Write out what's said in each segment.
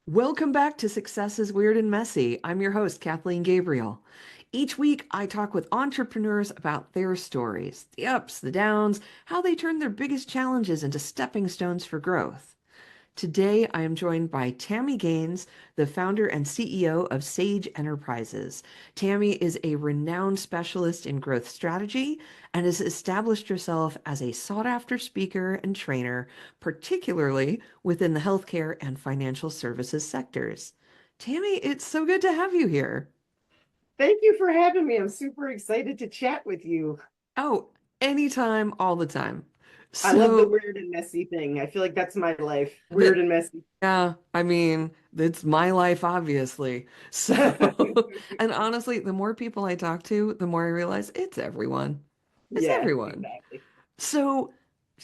Welcome back to Success is Weird and Messy. I'm your host, Kathleen Gabriel. Each week, I talk with entrepreneurs about their stories, the ups, the downs, how they turn their biggest challenges into stepping stones for growth. Today, I am joined by Tami Gaines, the founder and CEO of Sage Enterprises. Tami is a renowned specialist in growth strategy and has established herself as a sought-after speaker and trainer, particularly within the healthcare and financial services sectors. Tami, it's so good to have you here. Thank you for having me. I'm super excited to chat with you. Oh, anytime, all the time. I love the So, weird and messy thing. I feel like that's my life. the, Weird and messy. Yeah, I mean, it's my life, obviously. So, and honestly, the more people I talk to, the more I realize it's everyone. It's Yeah, everyone. exactly. So,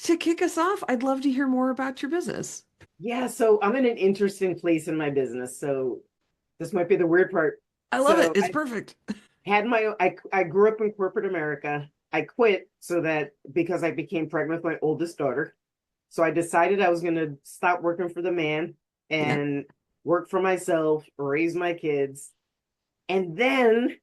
to kick us off, I'd love to hear more about your business. Yeah, so I'm in an interesting place in my business. So this might be the weird part. I love it. So It's I perfect. had I grew up in corporate America. I quit so that because I became pregnant with my oldest daughter. So I decided I was going to stop working for the man Yeah. and work for myself, raise my kids. And then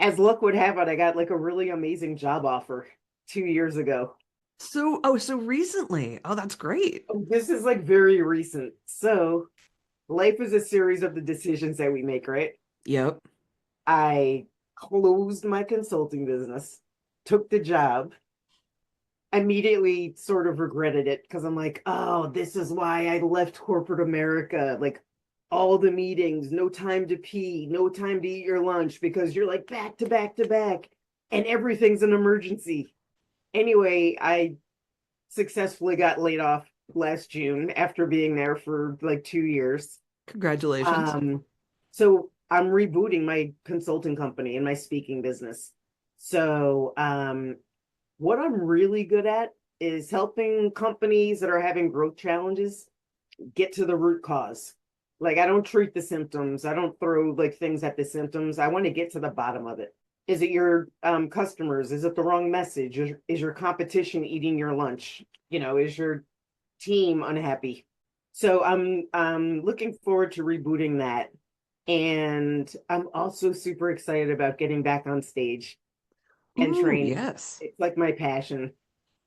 as luck would have it, I got like a really amazing job offer 2 years ago. So recently. Oh, that's great. This is like very recent. So life is a series of the decisions that we make, right? Yep. I closed my consulting business, took the job, immediately sort of regretted it because I'm like, oh, this is why I left corporate America. Like all the meetings, no time to pee, no time to eat your lunch because you're like back to back to back and everything's an emergency. Anyway, I successfully got laid off last June after being there for like 2 years. Congratulations. Um, so I'm rebooting my consulting company and my speaking business. So what I'm really good at is helping companies that are having growth challenges get to the root cause. Like I don't treat the symptoms. I don't throw like things at the symptoms. I want to get to the bottom of it. Is it your customers? Is it the wrong message? Is your competition eating your lunch? Is your team unhappy? So I'm looking forward to rebooting that. And I'm also super excited about getting back on stage and Ooh, training. yes. It's like my passion.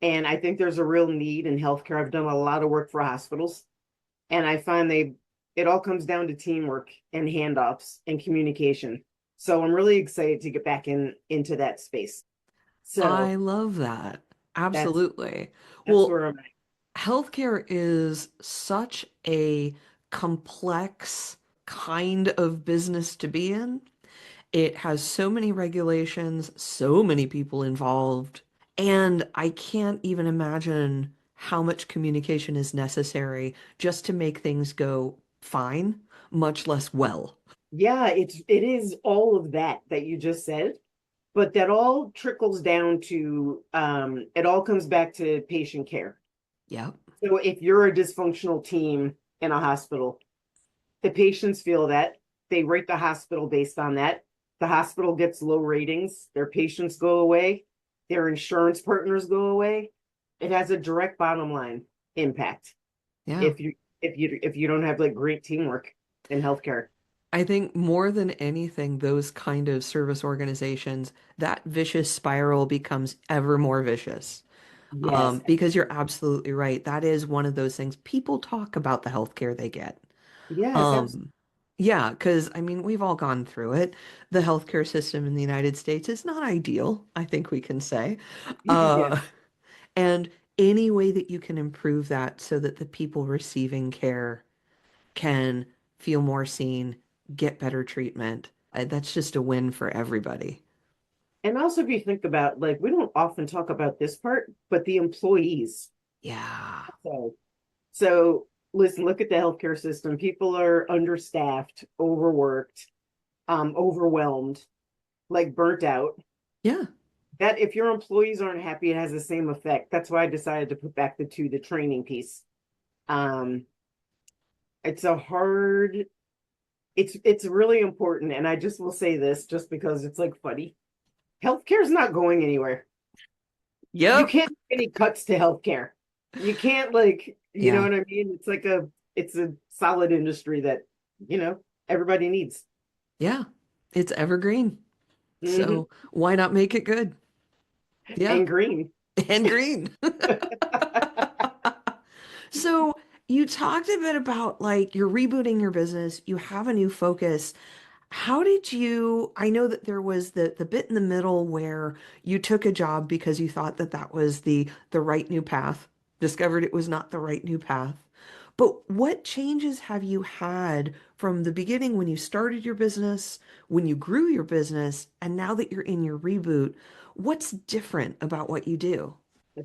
And I think there's a real need in healthcare. I've done a lot of work for hospitals, and I find it all comes down to teamwork and handoffs and communication. So I'm really excited to get back into that space. I So love that. that's Absolutely. that's Well, where I'm at. healthcare is such a complex kind of business to be in. It has so many regulations, so many people involved, and I can't even imagine how much communication is necessary just to make things go fine, much less well. Yeah, it is all of that you just said, but that all trickles down to it all comes back to patient care. Yep. So if you're a dysfunctional team in a hospital, the patients feel that. They rate the hospital based on that. The hospital gets low ratings, their patients go away, their insurance partners go away. It has a direct bottom line impact Yeah. if you don't have like great teamwork in healthcare. I think more than anything, those kind of service organizations, that vicious spiral becomes ever more vicious. Yes. Because you're absolutely right. That is one of those things. People talk about the healthcare they get. Yes, absolutely. Um, yeah, because I mean, we've all gone through it. The healthcare system in the United States is not ideal, I think we can say. Yes. Uh, and any way that you can improve that so that the people receiving care can feel more seen, get better treatment, that's just a win for everybody. And also if you think about like we don't often talk about this part, but the employees. Yeah. So listen, look at the healthcare system. People are understaffed, overworked, overwhelmed, like burnt out. Yeah. That if your employees aren't happy, it has the same effect. That's why I decided to put back the training piece. Um, it's a hard, it's really important, and I just will say this just because it's like funny. Healthcare is not going anywhere. You Yep. can't make any cuts to healthcare. You can't like, you know Yeah. what I mean? It's a solid industry that you know, everybody needs. Yeah, it's evergreen. Hmm. So why not make it good? Yeah, And green. and green. So you talked a bit about like you're rebooting your business, you have a new focus. How did you, I know that there was the bit in the middle where you took a job because you thought that that was the right new path, discovered it was not the right new path. But what changes have you had from the beginning when you started your business, when you grew your business, and now that you're in your reboot? What's different about what you do?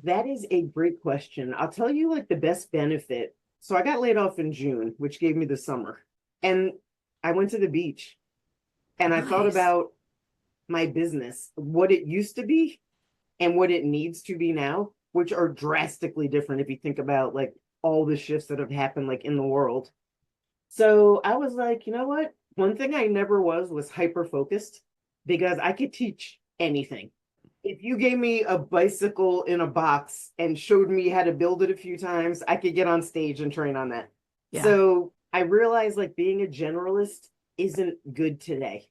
That is a great question. I'll tell you like the best benefit. So I got laid off in June, which gave me the summer. And I went to the beach and I thought Nice. about my business, what it used to be and what it needs to be now, which are drastically different if you think about like all the shifts that have happened like in the world. So I was like, you know what? One thing I never was hyper focused because I could teach anything. If you gave me a bicycle in a box and showed me how to build it a few times, I could get on stage and train on that. Yeah. So I realized like being a generalist isn't good today.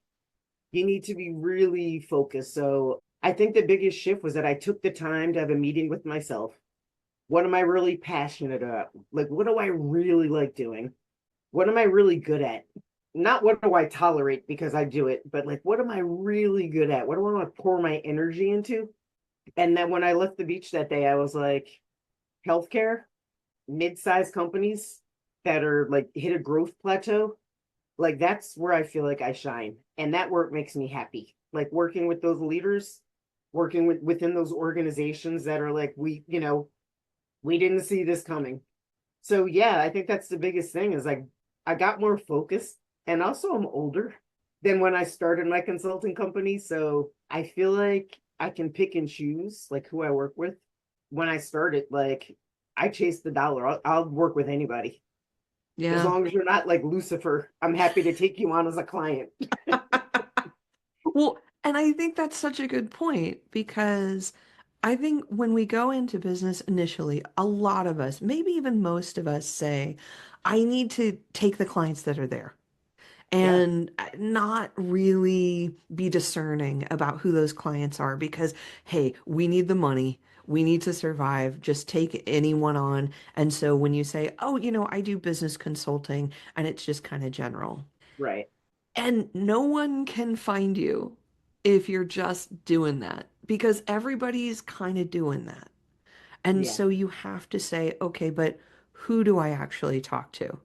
You need to be really focused. So I think the biggest shift was that I took the time to have a meeting with myself. What am I really passionate about? Like, what do I really like doing? What am I really good at? Not what do I tolerate because I do it, but like, what am I really good at? What do I want to pour my energy into? And then when I left the beach that day, I was like, healthcare, mid-sized companies that are like hit a growth plateau, like that's where I feel like I shine. And that work makes me happy. Like working with those leaders, working within those organizations that are like, we didn't see this coming. So yeah, I think that's the biggest thing is like I got more focused and also I'm older than when I started my consulting company. So I feel like I can pick and choose like who I work with. When I started, like I chase the dollar. I'll work with anybody. As Yeah. long as you're not like Lucifer, I'm happy to take you on as a client. Well, and I think that's such a good point because I think when we go into business initially, a lot of us, maybe even most of us say, I need to take the clients that are there Yeah, and not really be discerning about who those clients are because, hey, we need the money. We need to survive. Just take anyone on. And so when you say, oh, I do business consulting and it's just kind of general. right. And no one can find you if you're just doing that because everybody's kind of doing that. And Yeah. so you have to say, okay, but who do I actually talk to?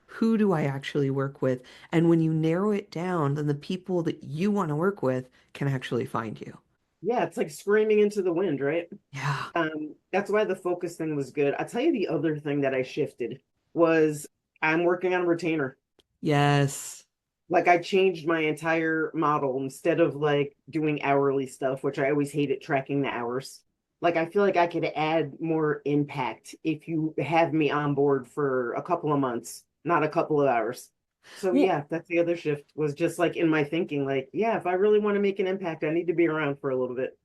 Who do I actually work with? And when you narrow it down, then the people that you want to work with can actually find you. Yeah, it's like screaming into the wind, right? Yeah. That's why the focus thing was good. I'll tell you the other thing that I shifted was I'm working on a retainer. Yes. Like I changed my entire model instead of like doing hourly stuff, which I always hated tracking the hours. Like I feel like I could add more impact if you have me on board for a couple of months, not a couple of hours. So Well, yeah, that's the other shift was just like in my thinking, like, yeah, if I really want to make an impact, I need to be around for a little bit.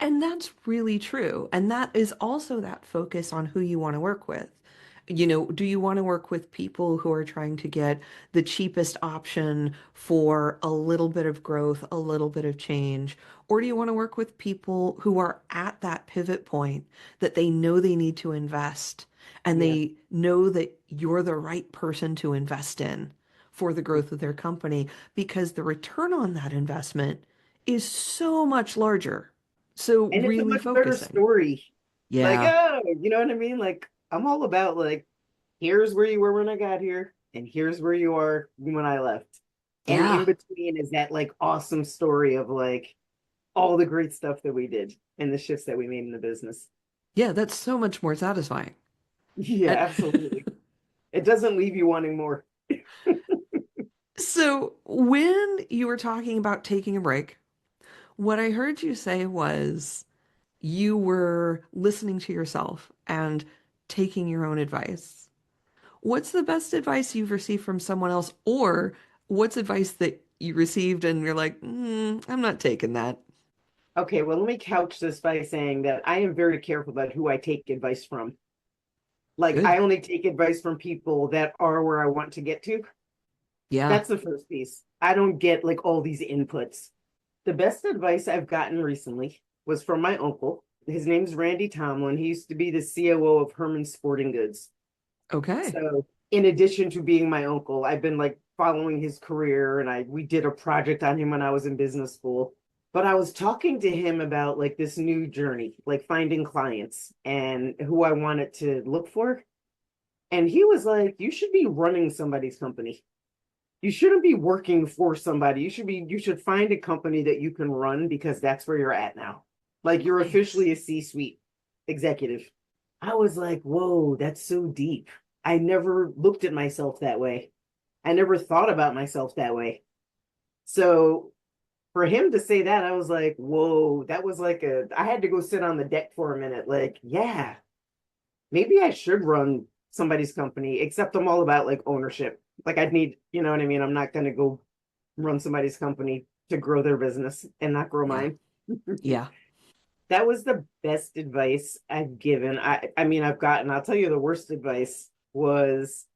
and that's really true. And that is also that focus on who you want to work with. Do you want to work with people who are trying to get the cheapest option for a little bit of growth, a little bit of change? Or do you want to work with people who are at that pivot point that they know they need to invest and Yeah. they know that you're the right person to invest in for the growth of their company because the return on that investment is so much larger. So And it's a really much better focusing. story. Like, Yeah. oh, you know what I mean? Like, I'm all about like, here's where you were when I got here, and here's where you are when I left. And in Yeah. between is that like awesome story of like all the great stuff that we did and the shifts that we made in the business. Yeah, that's so much more satisfying. Yeah, And absolutely. It doesn't leave you wanting more. so when you were talking about taking a break, what I heard you say was you were listening to yourself and taking your own advice. What's the best advice you've received from someone else, or what's advice that you received and you're like, I'm not taking that. Okay, well, let me couch this by saying that I am very careful about who I take advice from. Like, I Good. only take advice from people that are where I want to get to. Yeah. That's the first piece. I don't get like all these inputs. The best advice I've gotten recently was from my uncle. His name's Randy Tomlin. He used to be the COO of Herman Sporting Goods. Okay. So, in addition to being my uncle, I've been like following his career, and I we did a project on him when I was in business school. But I was talking to him about like this new journey, like finding clients and who I wanted to look for. And he was like, "You should be running somebody's company. You shouldn't be working for somebody. You should find a company that you can run because that's where you're at now. Like you're Nice. officially a C-suite executive." I was like, "Whoa, that's so deep. I never looked at myself that way. I never thought about myself that way." So for him to say that, I was like, "Whoa, that was like a I had to go sit on the deck for a minute. Like, yeah, maybe I should run somebody's company, except I'm all about like ownership. Like I'd need, you know what I mean? I'm not gonna go run somebody's company to grow their business and not grow Yeah. mine." Yeah. That was the best advice I've given. I mean I've gotten, I'll tell you the worst advice was,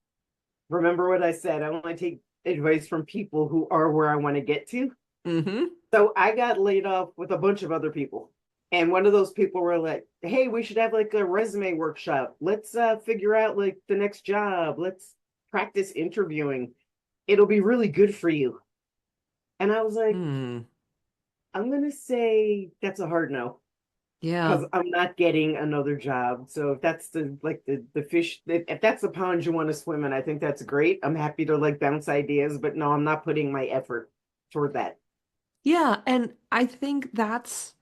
remember what I said, I want to take advice from people who are where I want to get to. Mm-hmm. So I got laid off with a bunch of other people. And one of those people were like, "Hey, we should have like a resume workshop. Let's figure out like the next job. Let's practice interviewing. It'll be really good for you." And I was like, Hmm. "I'm gonna say that's a hard no Yeah. because I'm not getting another job. So if that's the fish, if that's the pond you want to swim in, I think that's great. I'm happy to like bounce ideas, but no, I'm not putting my effort toward that." Yeah, and I think that's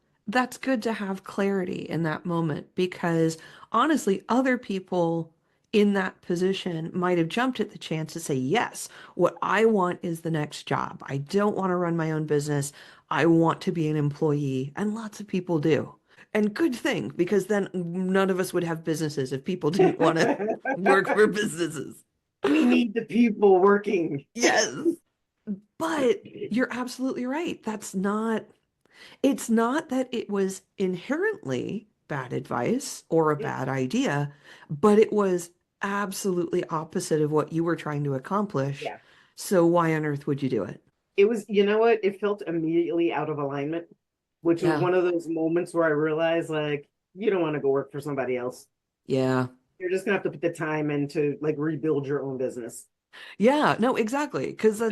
good to have clarity in that moment because honestly, other people in that position might have jumped at the chance to say, "Yes, what I want is the next job. I don't want to run my own business. I want to be an employee." And lots of people do. And good thing, because then none of us would have businesses if people didn't want to work for businesses. We need the people working. Yes. But you're absolutely right. It's not that it was inherently bad advice or a Yeah, bad idea, but it was absolutely opposite of what you were trying to accomplish. yeah. So why on earth would you do it? It was, you know what? It felt immediately out of alignment, which was Yeah. one of those moments where I realized like you don't want to go work for somebody else. Yeah. You're just gonna have to put the time in to like rebuild your own business. Yeah. No, exactly. Because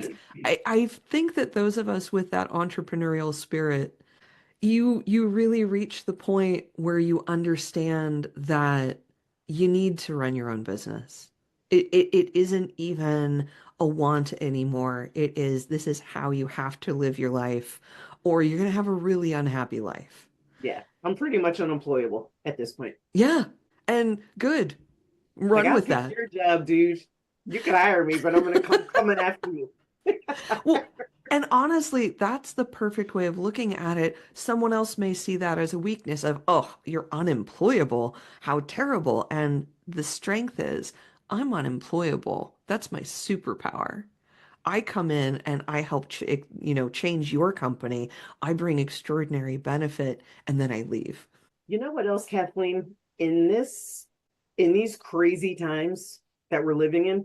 I think that those of us with that entrepreneurial spirit, you really reach the point where you understand that you need to run your own business. It isn't even a want anymore. This is how you have to live your life, or you're gonna have a really unhappy life. Yeah, I'm pretty much unemployable at this point. Yeah, and good. Like Run I'll with take that. your job, dude. You can hire me, but I'm gonna come coming after you. Well, and honestly, that's the perfect way of looking at it. Someone else may see that as a weakness of, oh, you're unemployable. How terrible. And the strength is, I'm unemployable. That's my superpower. I come in and I help, change your company. I bring extraordinary benefit, and then I leave. You know what else, Kathleen? In these crazy times that we're living in,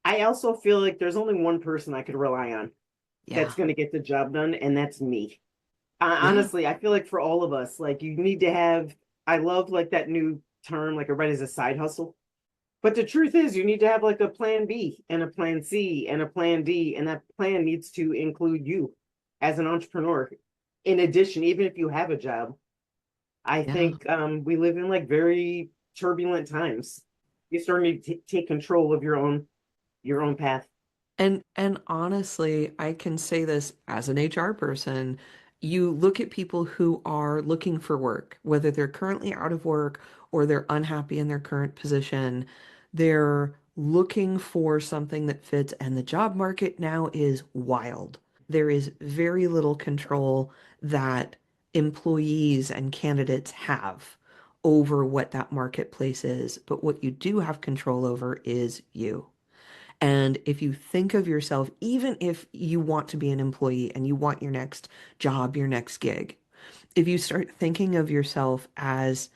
I also feel like there's only one person I could rely on Yeah. that's going to get the job done, and that's me. Yeah. Honestly, I feel like for all of us, like you need to have. I love like that new term, like everybody's a side hustle. But the truth is, you need to have like a plan B and a plan C and a plan D, and that plan needs to include you as an entrepreneur. In addition, even if you have a job, I Yeah. think we live in like very turbulent times. You start need to take control of your own path. And honestly, I can say this as an HR person. You look at people who are looking for work, whether they're currently out of work or they're unhappy in their current position, they're looking for something that fits, and the job market now is wild. There is very little control that employees and candidates have over what that marketplace is, but what you do have control over is you. And if you think of yourself, even if you want to be an employee and you want your next job, your next gig, if you start thinking of yourself as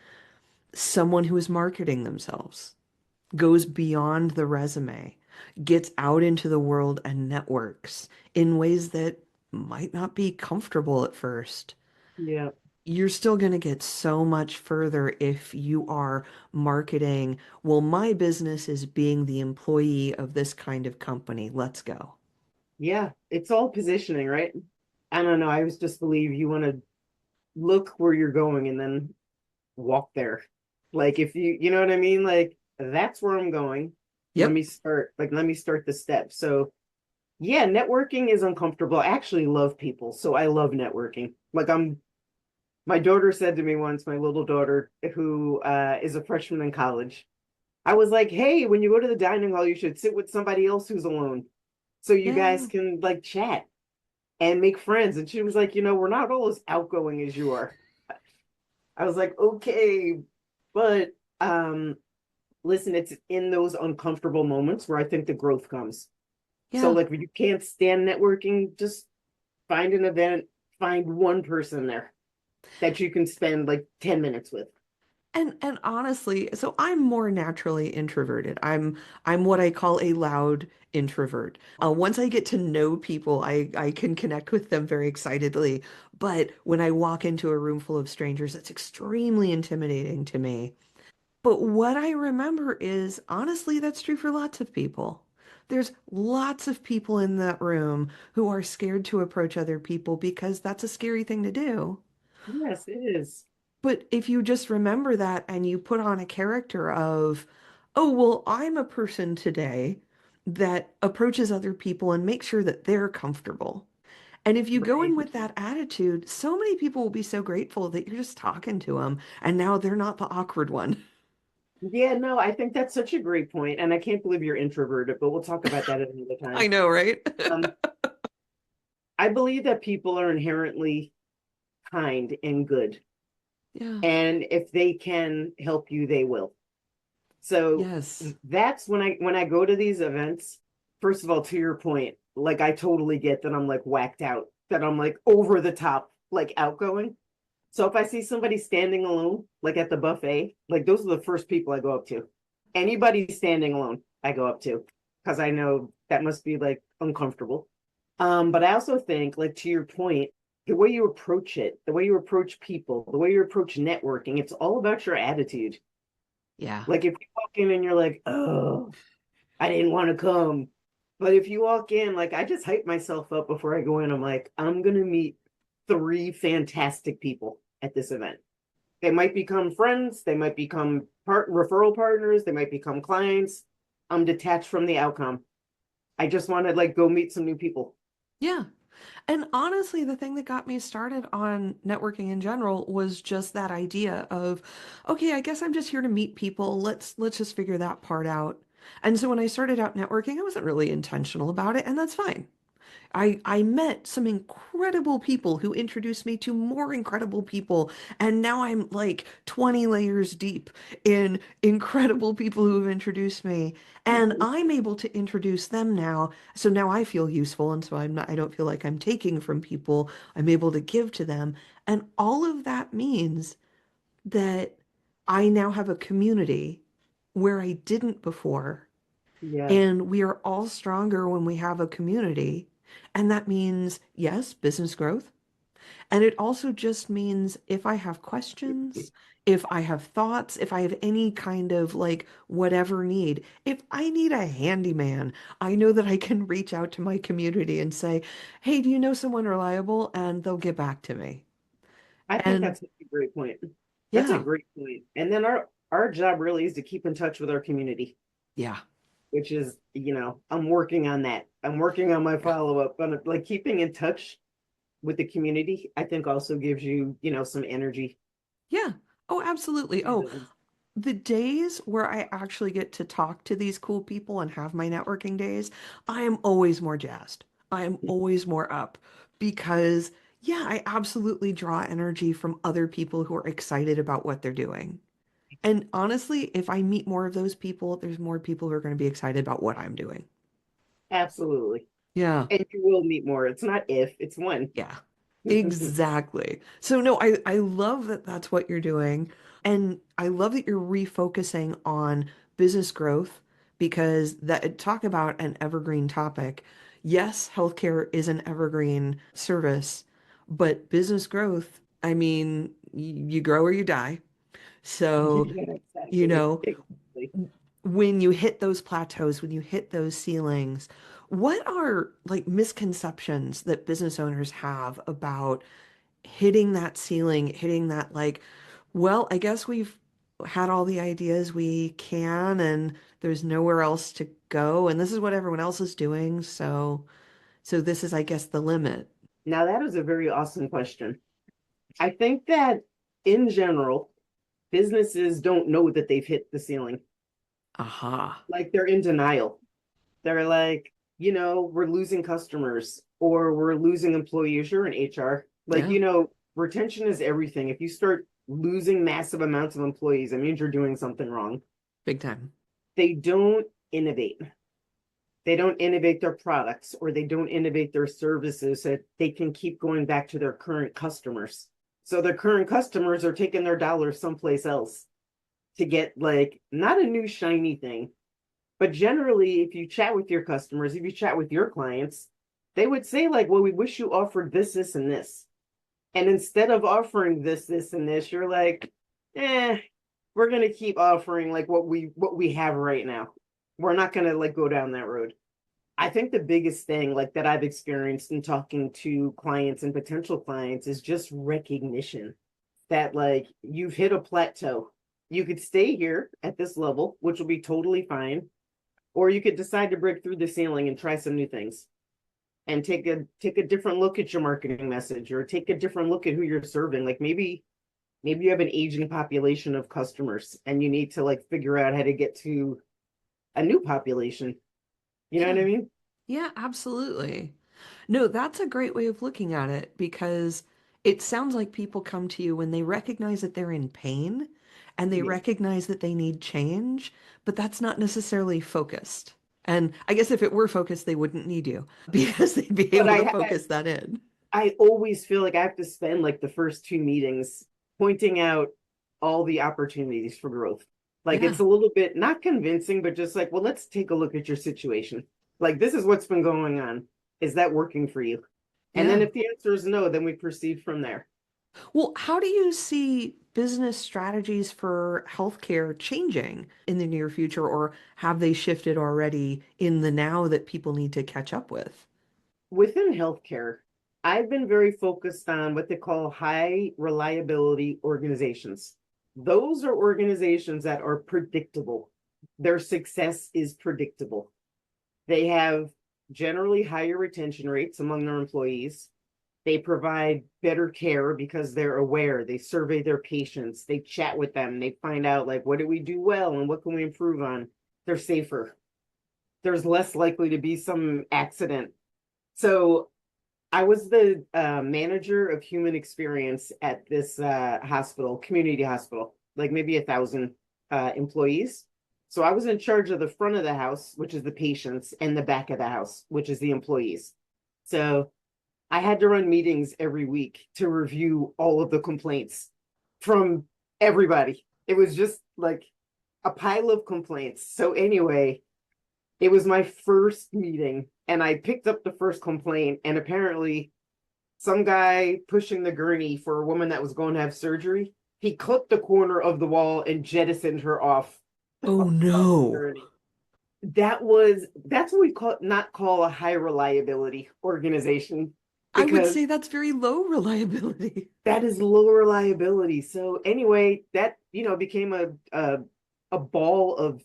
someone who is marketing themselves, goes beyond the resume, gets out into the world and networks in ways that might not be comfortable at first, Yeah. you're still going to get so much further if you are marketing, well, my business is being the employee of this kind of company. Let's go. Yeah. It's all positioning, right? I don't know. I always just believe you want to look where you're going and then walk there. Like if you know what I mean? Like that's where I'm going. Yep. Let me start the steps. So yeah, networking is uncomfortable. I actually love people. So I love networking. My daughter said to me once, my little daughter, who is a freshman in college, I was like, hey, when you go to the dining hall, you should sit with somebody else who's alone so you guys Yeah. can like chat and make friends. And she was like, we're not all as outgoing as you are. I was like, okay, but um, listen, it's in those uncomfortable moments where I think the growth comes. So, Yeah. like, when you can't stand networking, just find an event, find one person there that you can spend like 10 minutes with. And honestly, so I'm more naturally introverted. I'm what I call a loud introvert. Once I get to know people, I can connect with them very excitedly. But when I walk into a room full of strangers, it's extremely intimidating to me. But what I remember is honestly, that's true for lots of people. There's lots of people in that room who are scared to approach other people because that's a scary thing to do. Yes, it is. But if you just remember that and you put on a character of, oh, well, I'm a person today that approaches other people and makes sure that they're comfortable. And if you go in Right. with that attitude, so many people will be so grateful that you're just talking to them and now they're not the awkward one. Yeah, no, I think that's such a great point, and I can't believe you're introverted, but we'll talk about that at another I time. know, right? Um, I believe that people are inherently kind and good, Yeah. and if they can help you, they will. So Yes. that's when I go to these events. First of all, to your point, like I totally get that I'm like whacked out, that I'm like over the top, like outgoing. So if I see somebody standing alone, like at the buffet, like those are the first people I go up to. Anybody standing alone, I go up to because I know that must be like uncomfortable. But I also think, like to your point, the way you approach it, the way you approach people, the way you approach networking, it's all about your attitude. Yeah. Like if you walk in and you're like, oh, I didn't want to come. But if you walk in, like I just hype myself up before I go in. I'm like, I'm gonna meet three fantastic people at this event. They might become friends, they might become referral partners, they might become clients. I'm detached from the outcome. I just want to like go meet some new people. Yeah. And honestly, the thing that got me started on networking in general was just that idea of, okay, I guess I'm just here to meet people. Let's just figure that part out. And so when I started out networking, I wasn't really intentional about it, and that's fine. I met some incredible people who introduced me to more incredible people, and now I'm like 20 layers deep in incredible people who have introduced me, and I'm able to introduce them now. So now I feel useful, and so I don't feel like I'm taking from people. I'm able to give to them, and all of that means that I now have a community where I didn't before. Yeah, And we are all stronger when we have a community. And that means, yes, business growth. And it also just means if I have questions, if I have thoughts, if I have any kind of like whatever need, if I need a handyman, I know that I can reach out to my community and say, hey, do you know someone reliable? And they'll get back to me. I think And that's a great point. That's a yeah, great point. And then our job really is to keep in touch with our community, yeah, which is, I'm working on that. I'm working on my yeah, follow up, but like keeping in touch with the community, I think also gives you, some energy. yeah. Oh, absolutely. Oh, the days where I actually get to talk to these cool people and have my networking days, I am always more jazzed. I am always more up because, yeah, I absolutely draw energy from other people who are excited about what they're doing. And honestly, if I meet more of those people, there's more people who are going to be excited about what I'm doing. Absolutely. Yeah. And you will meet more. It's not if, it's when. Yeah, exactly. So no, I love that that's what you're doing. And I love that you're refocusing on business growth because that talk about an evergreen topic. Yes, healthcare is an evergreen service, but business growth, I mean, you grow or you die. So, Yeah, you exactly. know, Exactly. when you hit those plateaus, when you hit those ceilings, what are like misconceptions that business owners have about hitting that ceiling, hitting that like, well, I guess we've had all the ideas we can and there's nowhere else to go and this is what everyone else is doing, so this is I guess the limit. Now that is a very awesome question. I think that in general, businesses don't know that they've hit the ceiling. Aha. Like they're in denial. They're like, we're losing customers or we're losing employees. You're in HR. Like, Yeah, retention is everything. If you start losing massive amounts of employees, it means you're doing something wrong. big time. They don't innovate. They don't innovate their products or they don't innovate their services so that they can keep going back to their current customers. So their current customers are taking their dollars someplace else to get like not a new shiny thing, but generally, if you chat with your customers, if you chat with your clients, they would say, like, well, we wish you offered this, this, and this. And instead of offering this, this, and this, you're like, eh, we're gonna keep offering like what we have right now. We're not gonna like go down that road. I think the biggest thing like that I've experienced in talking to clients and potential clients is just recognition that like you've hit a plateau. You could stay here at this level, which will be totally fine, or you could decide to break through the ceiling and try some new things and take a different look at your marketing message or take a different look at who you're serving. Like maybe you have an aging population of customers and you need to like figure out how to get to a new population. You know Yeah. what I mean? Yeah, absolutely. No, that's a great way of looking at it because it sounds like people come to you when they recognize that they're in pain and they Yeah. recognize that they need change, but that's not necessarily focused. And I guess if it were focused, they wouldn't need you because they'd be But able to I focus that in. I always feel like I have to spend like the first two meetings pointing out all the opportunities for growth. Like Yeah. it's a little bit not convincing, but just like, well, let's take a look at your situation. Like this is what's been going on. Is that working for you? And then Yeah. if the answer is no, then we proceed from there. Well, how do you see business strategies for healthcare changing in the near future, or have they shifted already in the now that people need to catch up with? Within healthcare, I've been very focused on what they call high reliability organizations. Those are organizations that are predictable. Their success is predictable. They have generally higher retention rates among their employees. They provide better care because they're aware. They survey their patients. They chat with them. They find out, like, what did we do well and what can we improve on? They're safer. There's less likely to be some accident. So I was the manager of human experience at this hospital, community hospital, like maybe 1,000 employees. So I was in charge of the front of the house, which is the patients, and the back of the house, which is the employees. So I had to run meetings every week to review all of the complaints from everybody. It was just like a pile of complaints. So anyway, it was my first meeting and I picked up the first complaint and apparently some guy pushing the gurney for a woman that was going to have surgery, he clipped the corner of the wall and jettisoned her off Oh off the no. gurney. That's what we call not call a high reliability organization I would because say that's very low reliability. that is low reliability. So anyway, that became a ball of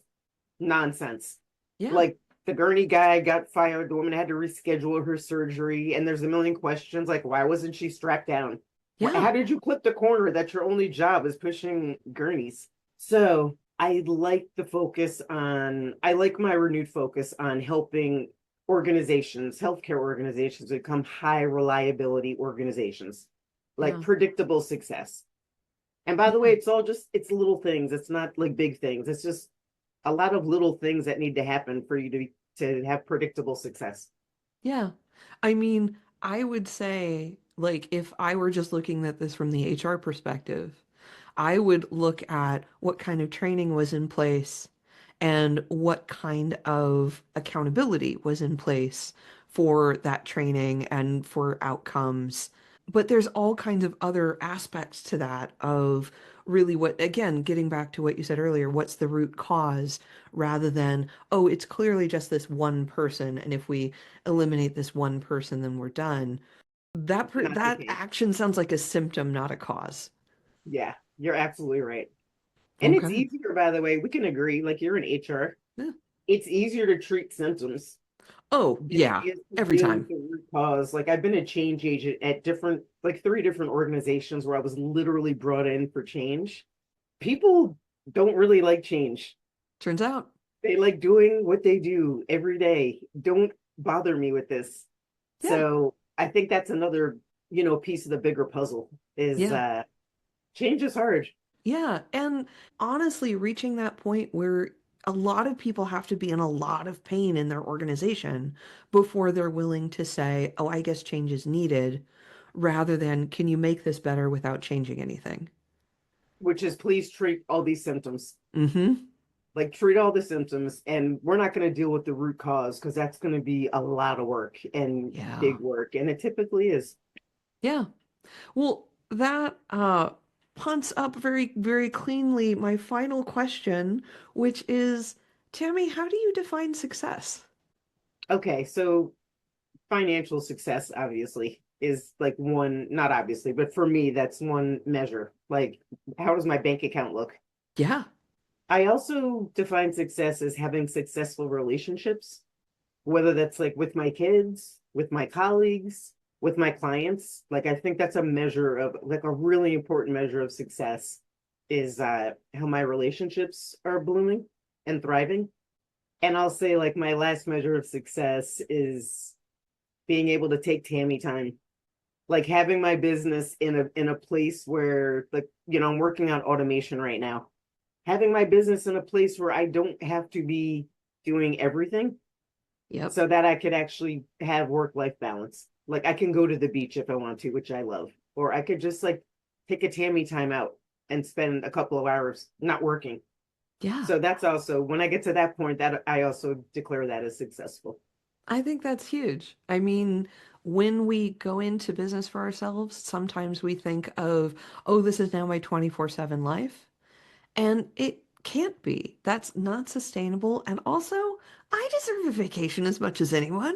nonsense. Yeah. Like the gurney guy got fired, the woman had to reschedule her surgery, and there's a million questions like why wasn't she strapped down? Yeah. How did you clip the corner that your only job is pushing gurneys? So I like my renewed focus on helping organizations, healthcare organizations become high reliability organizations, like Yeah. predictable success. And by the way, Yeah. it's little things. It's not like big things. It's just a lot of little things that need to happen for you to have predictable success. Yeah. I mean, I would say, like, if I were just looking at this from the HR perspective, I would look at what kind of training was in place and what kind of accountability was in place for that training and for outcomes. But there's all kinds of other aspects to that of really what, again, getting back to what you said earlier, what's the root cause rather than, oh, it's clearly just this one person, and if we eliminate this one person, then we're done. Not the That case. action sounds like a symptom, not a cause. Yeah, you're absolutely right. And it's Okay. easier, by the way, we can agree, like you're in HR, Yeah. it's easier to treat symptoms Oh, than it yeah, is to every deal with time. the root cause. Like I've been a change agent at different, like three different organizations where I was literally brought in for change. People don't really like change. Turns out. They like doing what they do every day. Don't bother me with this. Yeah, So I think that's another, piece of the bigger puzzle is yeah. change is hard, Yeah, and honestly, reaching that point where a lot of people have to be in a lot of pain in their organization before they're willing to say, oh, I guess change is needed, rather than, can you make this better without changing anything? which is please treat all these symptoms. Mm-hmm. Like treat all the symptoms, and we're not going to deal with the root cause because that's going to be a lot of work and Yeah. big work, and it typically is. Yeah. Well, that punts up very, very cleanly my final question, which is, Tammy, how do you define success? Okay, so financial success obviously is like one, not obviously, but for me, that's one measure. Like, how does my bank account look? Yeah. I also define success as having successful relationships, whether that's like with my kids, with my colleagues, with my clients. Like, I think that's a measure of like a really important measure of success is how my relationships are blooming and thriving. And I'll say like my last measure of success is being able to take Tammy time, like having my business in a place where like I'm working on automation right now. Having my business in a place where I don't have to be doing everything Yep. so that I could actually have work-life balance. Like I can go to the beach if I want to, which I love, or I could just like take a Tammy time out and spend a couple of hours not working. Yeah. So that's also when I get to that point that I also declare that as successful. I think that's huge. I mean, when we go into business for ourselves, sometimes we think of, oh, this is now my 24/7 life. And it can't be. That's not sustainable. And also, I deserve a vacation as much as anyone.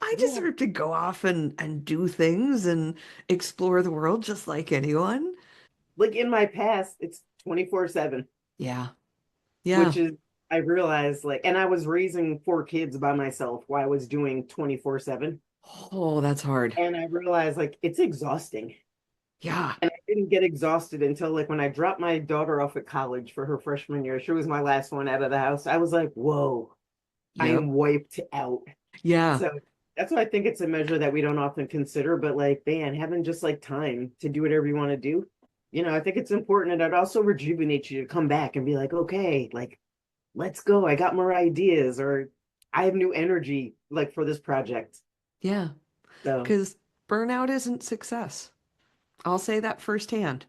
I Yeah. deserve to go off and do things and explore the world just like anyone. Like in my past, it's 24/7, Yeah. Yeah. which is I realized like and I was raising four kids by myself while I was doing 24/7. Oh, that's hard. And I realized like it's exhausting. Yeah. And I didn't get exhausted until like when I dropped my daughter off at college for her freshman year. She was my last one out of the house. I was like, whoa, I Yep. am wiped out. Yeah. So that's why I think it's a measure that we don't often consider, but like, man, having just like time to do whatever you want to do, I think it's important. And it also rejuvenates you to come back and be like, okay, like, let's go. I got more ideas or I have new energy like for this project. Yeah. So Because burnout isn't success. I'll say that firsthand.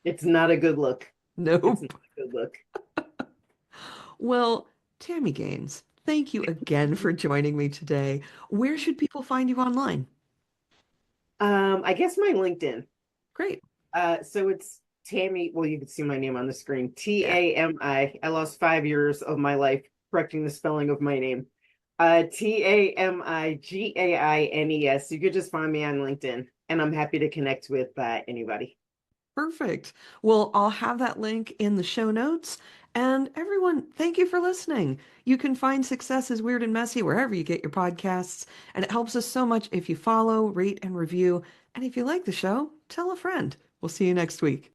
it's not a good look. It's not Nope. a good look. Well, Tammy Gaines, thank you again for joining me today. Where should people find you online? I guess my LinkedIn. Great. So it's Tammy. Well, you can see my name on the screen. Yeah. Tami. I lost 5 years of my life correcting the spelling of my name. Tamigaines. You could just find me on LinkedIn, and I'm happy to connect with anybody. Perfect. Well, I'll have that link in the show notes. And everyone, thank you for listening. You can find Success is Weird and Messy wherever you get your podcasts. And it helps us so much if you follow, rate, and review. And if you like the show, tell a friend. We'll see you next week.